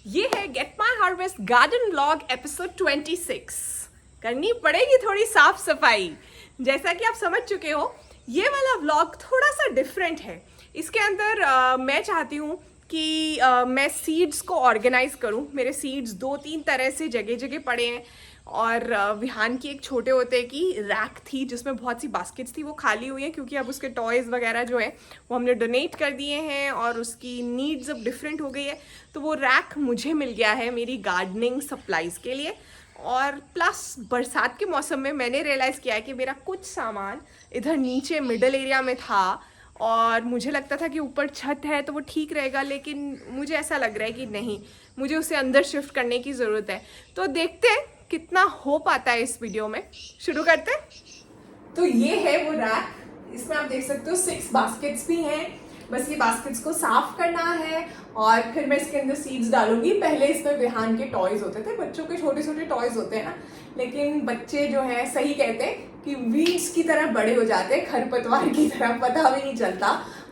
ये है get my harvest garden vlog episode 26। करनी पड़ेगी थोड़ी साफ सफाई। जैसा कि आप समझ चुके हो, ये वाला व्लॉग थोड़ा सा डिफरेंट है। इसके अंदर मैं चाहती हूँ कि मैं सीड्स को ऑर्गेनाइज करूँ। मेरे सीड्स 2-3 तरह से जगह जगह पड़े हैं और विहान की एक छोटे होते की रैक थी जिसमें बहुत सी बास्केट्स थी, वो खाली हुई है क्योंकि अब उसके टॉयज़ वगैरह जो है वो हमने डोनेट कर दिए हैं और उसकी नीड्स अब डिफरेंट हो गई है। तो वो रैक मुझे मिल गया है मेरी गार्डनिंग सप्लाइज के लिए। और प्लस बरसात के मौसम में मैंने रियलाइज़ किया है कि मेरा कुछ सामान इधर नीचे मिडल एरिया में था और मुझे लगता था कि ऊपर छत है तो वो ठीक रहेगा, लेकिन मुझे ऐसा लग रहा है कि नहीं, मुझे उसे अंदर शिफ्ट करने की ज़रूरत है। तो देखते हैं कितना हो पाता है इस वीडियो में। शुरू करते हैं। तो ये है वो रैक, इसमें आप देख सकते हो 6 बास्केट्स भी हैं। बस ये बास्केट्स को साफ करना है और फिर मैं इसके अंदर सीड्स डालूंगी। पहले इसमें विहान के टॉयज होते थे, बच्चों के छोटे छोटे टॉयज होते हैं ना, लेकिन बच्चे जो हैं सही कहते हैं कि वीड्स की तरह बड़े हो जाते हैं, खरपतवार की तरह, पता भी नहीं चलता।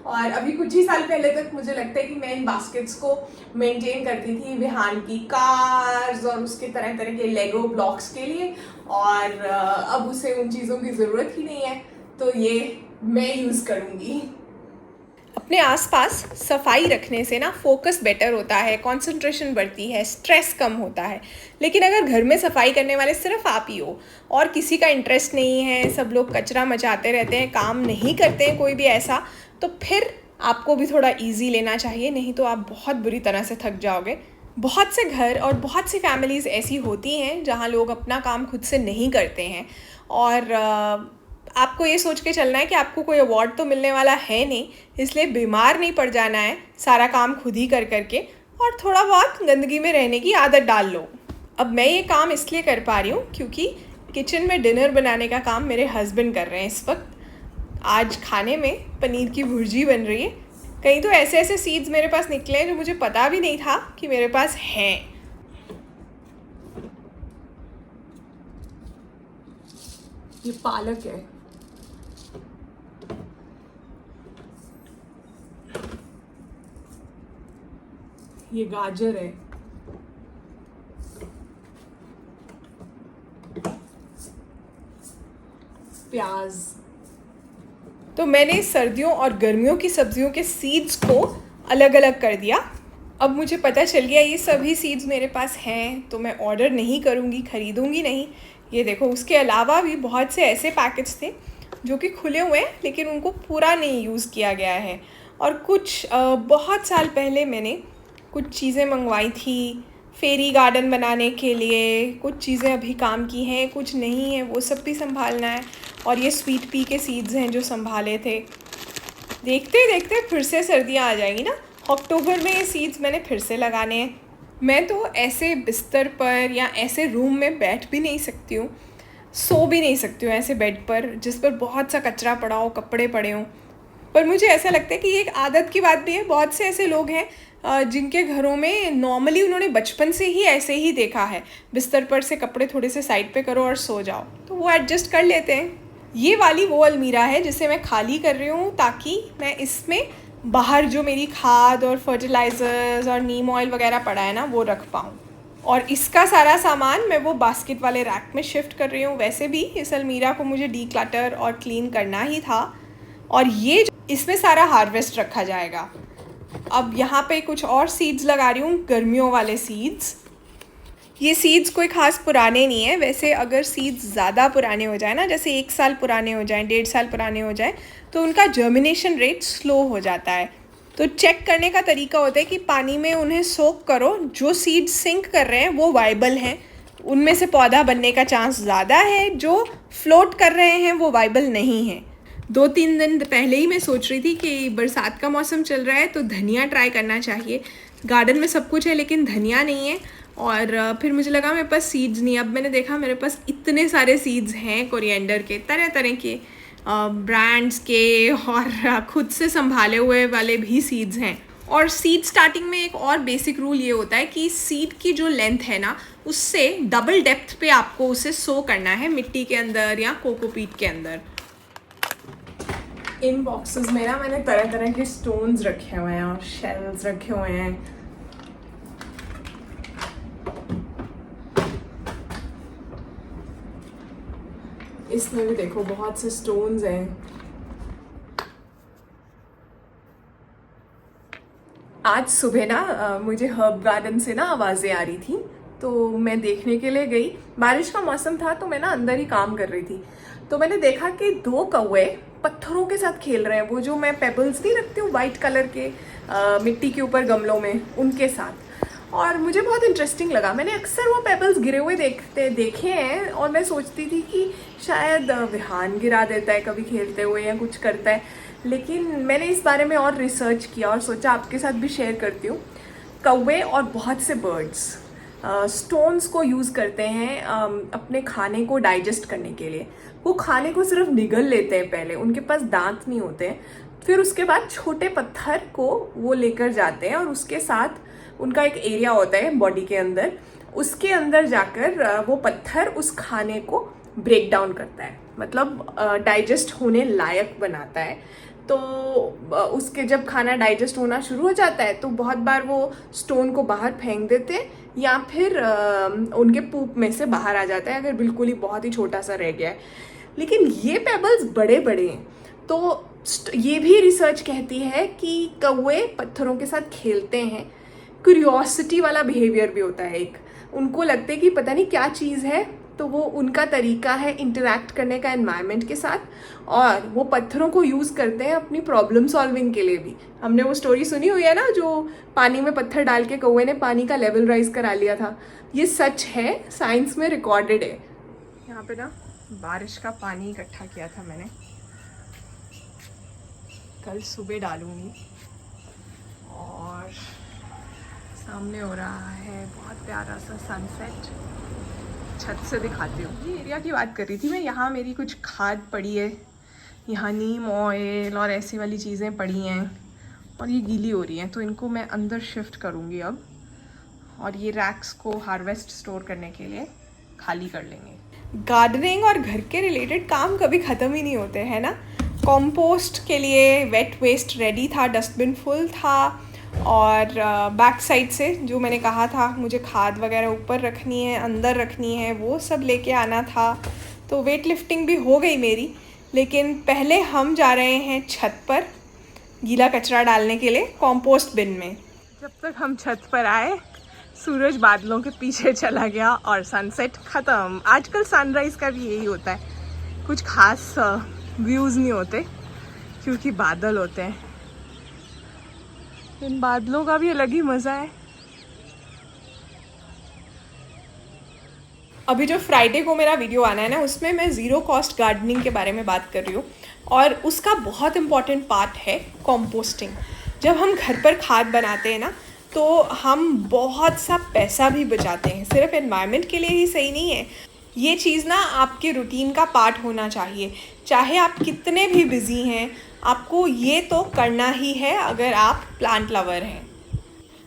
और अभी कुछ ही साल पहले तक मुझे लगता है कि मैं इन बास्केट्स को मेंटेन करती थी विहान की कार्स और उसके तरह तरह के लेगो ब्लॉक्स के लिए, और अब उसे उन चीज़ों की ज़रूरत ही नहीं है, तो ये मैं यूज़ करूँगी। अपने आसपास सफाई रखने से ना फोकस बेटर होता है, कंसंट्रेशन बढ़ती है, स्ट्रेस कम होता है। लेकिन अगर घर में सफाई करने वाले सिर्फ आप ही हो और किसी का इंटरेस्ट नहीं है, सब लोग कचरा मचाते रहते हैं, काम नहीं करते हैं कोई भी ऐसा, तो फिर आपको भी थोड़ा इजी लेना चाहिए, नहीं तो आप बहुत बुरी तरह से थक जाओगे। बहुत से घर और बहुत सी फैमिलीज़ ऐसी होती हैं जहाँ लोग अपना काम खुद से नहीं करते हैं और आपको ये सोच के चलना है कि आपको कोई अवार्ड तो मिलने वाला है नहीं, इसलिए बीमार नहीं पड़ जाना है सारा काम खुद ही कर करके, और थोड़ा बहुत गंदगी में रहने की आदत डाल लो। अब मैं ये काम इसलिए कर पा रही हूँ क्योंकि किचन में डिनर बनाने का काम मेरे हस्बैंड कर रहे हैं इस वक्त। आज खाने में पनीर की भुर्जी बन रही है। कहीं तो ऐसे ऐसे सीड्स मेरे पास निकले हैं जो मुझे पता भी नहीं था कि मेरे पास हैं। ये पालक है, ये गाजर है, प्याज। तो मैंने सर्दियों और गर्मियों की सब्जियों के सीड्स को अलग अलग कर दिया। अब मुझे पता चल गया ये सभी सीड्स मेरे पास हैं, तो मैं ऑर्डर नहीं करूँगी, ख़रीदूँगी नहीं। ये देखो, उसके अलावा भी बहुत से ऐसे पैकेट्स थे जो कि खुले हुए हैं लेकिन उनको पूरा नहीं यूज़ किया गया है। और कुछ बहुत साल पहले मैंने कुछ चीज़ें मंगवाई थी फेरी गार्डन बनाने के लिए। कुछ चीज़ें अभी काम की हैं, कुछ नहीं है, वो सब भी संभालना है। और ये स्वीट पी के सीड्स हैं जो संभाले थे। देखते देखते फिर से सर्दियाँ आ जाएंगी ना, अक्टूबर में ये सीड्स मैंने फिर से लगाने हैं। मैं तो ऐसे बिस्तर पर या ऐसे रूम में बैठ भी नहीं सकती हूँ, सो भी नहीं सकती हूँ ऐसे बेड पर जिस पर बहुत सा कचरा पड़ा हो, कपड़े पड़े हों। पर मुझे ऐसा लगता है कि ये एक आदत की बात भी है। बहुत से ऐसे लोग हैं जिनके घरों में नॉर्मली उन्होंने बचपन से ही ऐसे ही देखा है, बिस्तर पर से कपड़े थोड़े से साइड पे करो और सो जाओ, तो वो एडजस्ट कर लेते हैं। ये वाली वो अलमीरा है जिसे मैं खाली कर रही हूँ ताकि मैं इसमें बाहर जो मेरी खाद और फर्टिलाइज़र्स और नीम ऑयल वगैरह पड़ा है ना, वो रख पाऊँ। और इसका सारा सामान मैं वो बास्केट वाले रैक में शिफ्ट कर रही हूँ। वैसे भी इस अलमीरा को मुझे डीक्लटर और क्लीन करना ही था, और ये इसमें सारा हार्वेस्ट रखा जाएगा। अब यहाँ पे कुछ और सीड्स लगा रही हूँ, गर्मियों वाले सीड्स। ये सीड्स कोई ख़ास पुराने नहीं है। वैसे अगर सीड्स ज़्यादा पुराने हो जाए ना, जैसे 1 साल पुराने हो जाएं, 1.5 साल पुराने हो जाएं, तो उनका जर्मिनेशन रेट स्लो हो जाता है। तो चेक करने का तरीका होता है कि पानी में उन्हें सोक करो, जो सीड्स सिंक कर रहे हैं वो वाइबल हैं, उनमें से पौधा बनने का चांस ज़्यादा है। जो फ्लोट कर रहे हैं वो वाइबल नहीं है। 2-3 दिन पहले ही मैं सोच रही थी कि बरसात का मौसम चल रहा है तो धनिया ट्राई करना चाहिए। गार्डन में सब कुछ है लेकिन धनिया नहीं है, और फिर मुझे लगा मेरे पास सीड्स नहीं। अब मैंने देखा मेरे पास इतने सारे सीड्स हैं कोरिएंडर के, तरह तरह के ब्रांड्स के, और खुद से संभाले हुए वाले भी सीड्स हैं। और सीड स्टार्टिंग में एक और बेसिक रूल ये होता है कि सीड की जो लेंथ है ना, उससे डबल डेप्थ पे आपको उसे सो करना है, मिट्टी के अंदर या कोकोपीट के अंदर। इन बॉक्सेस में ना मैंने तरह तरह के स्टोन्स रखे हुए हैं और शेल्स रखे हुए हैं। इसमें भी देखो बहुत से स्टोन्स हैं। आज सुबह ना मुझे हर्ब गार्डन से ना आवाज़ें आ रही थी, तो मैं देखने के लिए गई। बारिश का मौसम था तो मैं ना अंदर ही काम कर रही थी, तो मैंने देखा कि 2 कौवे पत्थरों के साथ खेल रहे हैं। वो जो मैं पेबल्स नहीं रखती हूँ वाइट कलर के मिट्टी के ऊपर गमलों में, उनके साथ। और मुझे बहुत इंटरेस्टिंग लगा। मैंने अक्सर वो पेबल्स गिरे हुए देखे हैं, और मैं सोचती थी कि शायद विहान गिरा देता है कभी खेलते हुए या कुछ करता है। लेकिन मैंने इस बारे में और रिसर्च किया और सोचा आपके साथ भी शेयर करती हूँ। कौवे और बहुत से बर्ड्स स्टोन्स को यूज़ करते हैं अपने खाने को डाइजेस्ट करने के लिए। वो खाने को सिर्फ निगल लेते हैं पहले, उनके पास दांत नहीं होते हैं। फिर उसके बाद छोटे पत्थर को वो लेकर जाते हैं, और उसके साथ उनका एक एरिया होता है बॉडी के अंदर, उसके अंदर जाकर वो पत्थर उस खाने को ब्रेक डाउन करता है, मतलब डाइजेस्ट होने लायक बनाता है। तो उसके जब खाना डाइजेस्ट होना शुरू हो जाता है तो बहुत बार वो स्टोन को बाहर फेंक देते हैं, या फिर उनके पूप में से बाहर आ जाता है अगर बिल्कुल ही बहुत ही छोटा सा रह गया है। लेकिन ये पेबल्स बड़े बड़े हैं, तो ये भी रिसर्च कहती है कि कौवे पत्थरों के साथ खेलते हैं। क्यूरियोसिटी वाला बिहेवियर भी होता है एक, उनको लगता है कि पता नहीं क्या चीज़ है, तो वो उनका तरीका है इंटरैक्ट करने का एनवायरनमेंट के साथ। और वो पत्थरों को यूज़ करते हैं अपनी प्रॉब्लम सॉल्विंग के लिए भी। हमने वो स्टोरी सुनी हुई है ना, जो पानी में पत्थर डाल के कौवे ने पानी का लेवल राइज करा लिया था। ये सच है, साइंस में रिकॉर्डेड है। यहाँ पे ना बारिश का पानी इकट्ठा किया था मैंने, कल सुबह डालूंगी। और सामने हो रहा है बहुत प्यारा सा सनसेट, छत से दिखाती हूँ। ये एरिया की बात कर रही थी मैं। यहाँ मेरी कुछ खाद पड़ी है, यहाँ नीम ऑयल और ऐसी वाली चीज़ें पड़ी हैं, और ये गीली हो रही हैं, तो इनको मैं अंदर शिफ्ट करूँगी अब। और ये रैक्स को हार्वेस्ट स्टोर करने के लिए खाली कर लेंगे। गार्डनिंग और घर के रिलेटेड काम कभी ख़त्म ही नहीं होते हैं ना। कॉम्पोस्ट के लिए वेट वेस्ट रेडी था, डस्टबिन फुल था, और बैक साइड से जो मैंने कहा था मुझे खाद वगैरह ऊपर रखनी है, अंदर रखनी है, वो सब लेके आना था। तो वेट लिफ्टिंग भी हो गई मेरी। लेकिन पहले हम जा रहे हैं छत पर गीला कचरा डालने के लिए कॉम्पोस्ट बिन में। जब तक हम छत पर आए सूरज बादलों के पीछे चला गया और सनसेट ख़त्म। आजकल सनराइज़ का भी यही होता है, कुछ खास व्यूज़ नहीं होते क्योंकि बादल होते हैं। इन बादलों का भी अलग ही मज़ा है। अभी जो फ्राइडे को मेरा वीडियो आना है ना, उसमें मैं ज़ीरो कॉस्ट गार्डनिंग के बारे में बात कर रही हूँ, और उसका बहुत इम्पॉर्टेंट पार्ट है कंपोस्टिंग। जब हम घर पर खाद बनाते हैं ना, तो हम बहुत सा पैसा भी बचाते हैं। सिर्फ एनवायरनमेंट के लिए ही सही नहीं है, ये चीज़ ना आपके रूटीन का पार्ट होना चाहिए। चाहे आप कितने भी बिज़ी हैं, आपको ये तो करना ही है अगर आप प्लांट लवर हैं।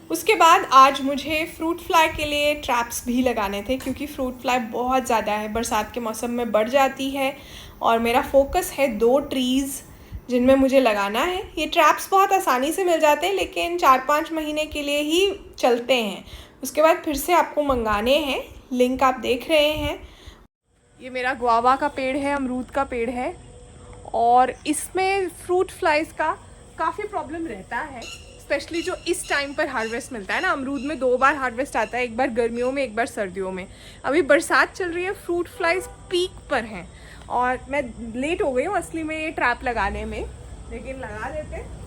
उसके बाद आज मुझे फ्रूट फ्लाई के लिए ट्रैप्स भी लगाने थे, क्योंकि फ्रूट फ्लाई बहुत ज़्यादा है, बरसात के मौसम में बढ़ जाती है। और मेरा फोकस है 2 ट्रीज़ जिनमें मुझे लगाना है। ये ट्रैप्स बहुत आसानी से मिल जाते हैं, लेकिन 4-5 महीने के लिए ही चलते हैं। उसके बाद फिर से आपको मंगाने हैं, लिंक आप देख रहे हैं। ये मेरा गुआवा का पेड़ है, अमरूद का पेड़ है, और इसमें फ्रूट फ्लाइज का काफ़ी प्रॉब्लम रहता है, स्पेशली जो इस टाइम पर हार्वेस्ट मिलता है ना। अमरूद में 2 बार हार्वेस्ट आता है, एक बार गर्मियों में, एक बार सर्दियों में। अभी बरसात चल रही है, फ्रूट फ्लाइज पीक पर हैं, और मैं लेट हो गई हूँ असली में ये ट्रैप लगाने में, लेकिन लगा देते हैं।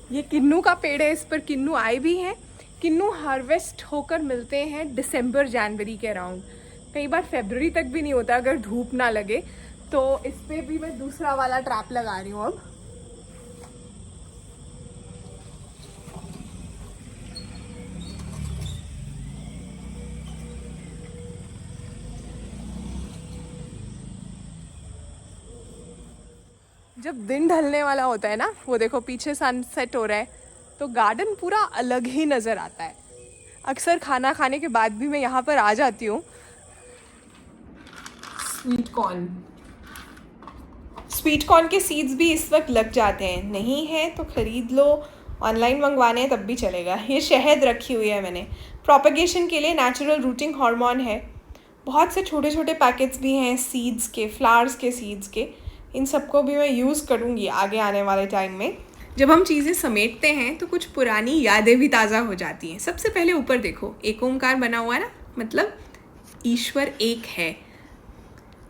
ये किन्नू का पेड़ है, इस पर किन्नू आए भी हैं। किन्नू हार्वेस्ट होकर मिलते हैं दिसंबर जनवरी के अराउंड, कई बार फरवरी तक भी नहीं होता अगर धूप ना लगे। तो इस पे भी मैं दूसरा वाला ट्रैप लगा रही हूँ अब। जब दिन ढलने वाला होता है ना, वो देखो पीछे सनसेट हो रहा है, तो गार्डन पूरा अलग ही नज़र आता है। अक्सर खाना खाने के बाद भी मैं यहाँ पर आ जाती हूँ। स्वीट स्वीट कॉर्न के सीड्स भी इस वक्त लग जाते हैं, नहीं है तो ख़रीद लो, ऑनलाइन मंगवाने हैं तब भी चलेगा। ये शहद रखी हुई है मैंने, प्रोपगेशन के लिए नेचुरल रूटिंग हार्मोन है। बहुत से छोटे छोटे पैकेट्स भी हैं सीड्स के, फ्लावर्स के सीड्स के, इन सबको भी मैं यूज़ करूँगी आगे आने वाले टाइम में। जब हम चीज़ें समेटते हैं तो कुछ पुरानी यादें भी ताज़ा हो जाती हैं। सबसे पहले ऊपर देखो, एक ओंकार बना हुआ है ना, मतलब ईश्वर एक है।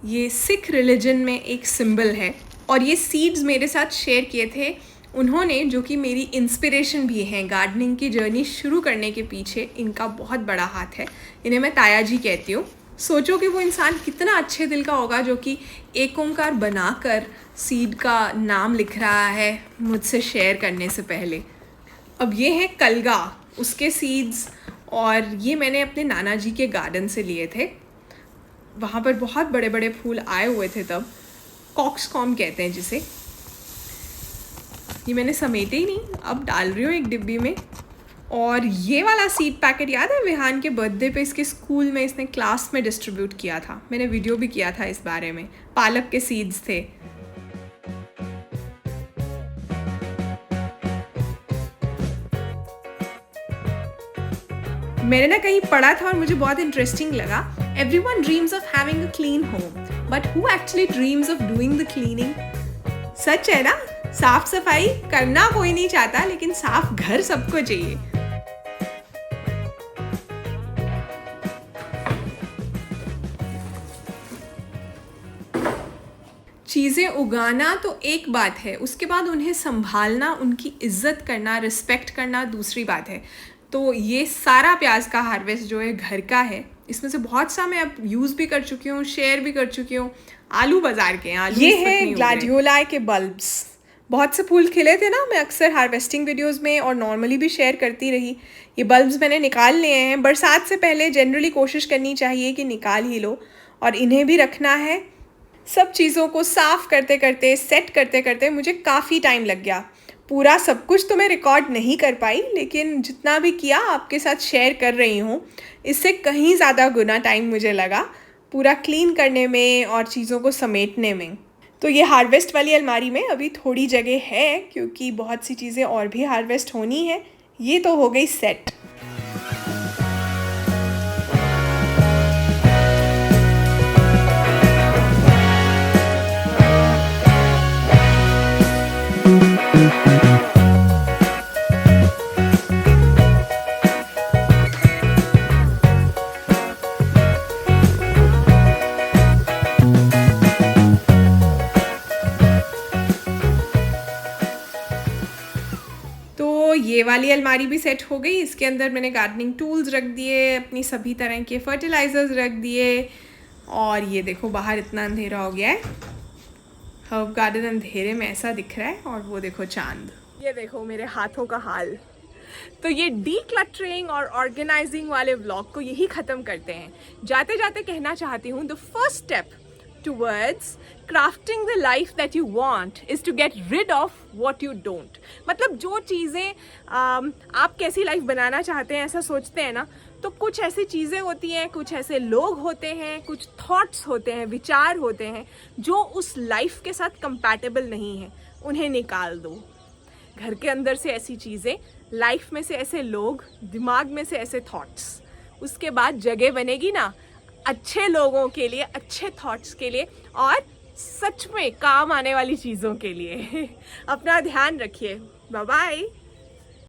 ये सिख रिलीजन में एक सिंबल है। और ये सीड्स मेरे साथ शेयर किए थे उन्होंने, जो कि मेरी इंस्पिरेशन भी हैं गार्डनिंग की जर्नी शुरू करने के पीछे। इनका बहुत बड़ा हाथ है। इन्हें मैं ताया जी कहती हूँ। सोचो कि वो इंसान कितना अच्छे दिल का होगा जो कि एक ओंकार बनाकर सीड का नाम लिख रहा है मुझसे शेयर करने से पहले। अब ये है कलगा, उसके सीड्स, और ये मैंने अपने नाना जी के गार्डन से लिए थे। वहाँ पर बहुत बड़े बड़े फूल आए हुए थे तब, कॉक्सकॉम कहते हैं जिसे। ये मैंने समेटे ही नहीं, अब डाल रही हूँ एक डिब्बी में। और ये वाला सीड पैकेट याद है, विहान के बर्थडे पे इसके स्कूल में इसने क्लास में डिस्ट्रीब्यूट किया था, मैंने वीडियो भी किया था इस बारे में। पालक के सीड्स थे। मैंने ना कहीं पढ़ा था और मुझे बहुत इंटरेस्टिंग लगा। Everyone dreams of having a clean home, but who actually dreams of doing the cleaning? सच है ना, साफ सफाई करना कोई नहीं चाहता, लेकिन साफ घर सबको चाहिए। चीज़ें उगाना तो एक बात है, उसके बाद उन्हें संभालना, उनकी इज्जत करना, रिस्पेक्ट करना दूसरी बात है। तो ये सारा प्याज का हार्वेस्ट जो है घर का है। इसमें से बहुत सा मैं अब यूज़ भी कर चुकी हूँ, शेयर भी कर चुकी हूँ। आलू बाज़ार के हैं, आलू ये है ग्लैडियोला के बल्ब्स। बहुत से फूल खिले थे ना, मैं अक्सर हार्वेस्टिंग वीडियोस में और नॉर्मली भी शेयर करती रही। ये बल्ब्स मैंने निकाल लिए हैं। बरसात से पहले जनरली कोशिश करनी चाहिए कि निकाल ही लो, और इन्हें भी रखना है। सब चीज़ों को साफ़ करते करते, सेट करते करते मुझे काफ़ी टाइम लग गया। पूरा सब कुछ तो मैं रिकॉर्ड नहीं कर पाई, लेकिन जितना भी किया आपके साथ शेयर कर रही हूँ। इससे कहीं ज़्यादा गुना टाइम मुझे लगा पूरा क्लीन करने में और चीज़ों को समेटने में। तो ये हार्वेस्ट वाली अलमारी में अभी थोड़ी जगह है, क्योंकि बहुत सी चीज़ें और भी हार्वेस्ट होनी है। ये तो हो गई सेट। तो ये वाली अलमारी भी सेट हो गई। इसके अंदर मैंने गार्डनिंग टूल्स रख दिए, अपनी सभी तरह के फर्टिलाइजर्स रख दिए। और ये देखो बाहर इतना अंधेरा हो गया है, हर्ब गार्डन अंधेरे में ऐसा दिख रहा है। और वो देखो चांद, ये देखो मेरे हाथों का हाल। तो ये डीक्लटरिंग और ऑर्गेनाइजिंग वाले व्लॉग को यही ख़त्म करते हैं। जाते जाते कहना चाहती हूँ, the first step towards crafting the life that you want is to get rid of what you don't। मतलब जो चीज़ें आप कैसी लाइफ बनाना चाहते हैं ऐसा सोचते हैं ना, तो कुछ ऐसी चीज़ें होती हैं, कुछ ऐसे लोग होते हैं, कुछ थॉट्स होते हैं, विचार होते हैं जो उस लाइफ के साथ कंपैटिबल नहीं है। उन्हें निकाल दो घर के अंदर से, ऐसी चीज़ें, लाइफ में से ऐसे लोग, दिमाग में से ऐसे थॉट्स। उसके बाद जगह बनेगी ना अच्छे लोगों के लिए, अच्छे थॉट्स के लिए, और सच में काम आने वाली चीज़ों के लिए। अपना ध्यान रखिए। Bye bye.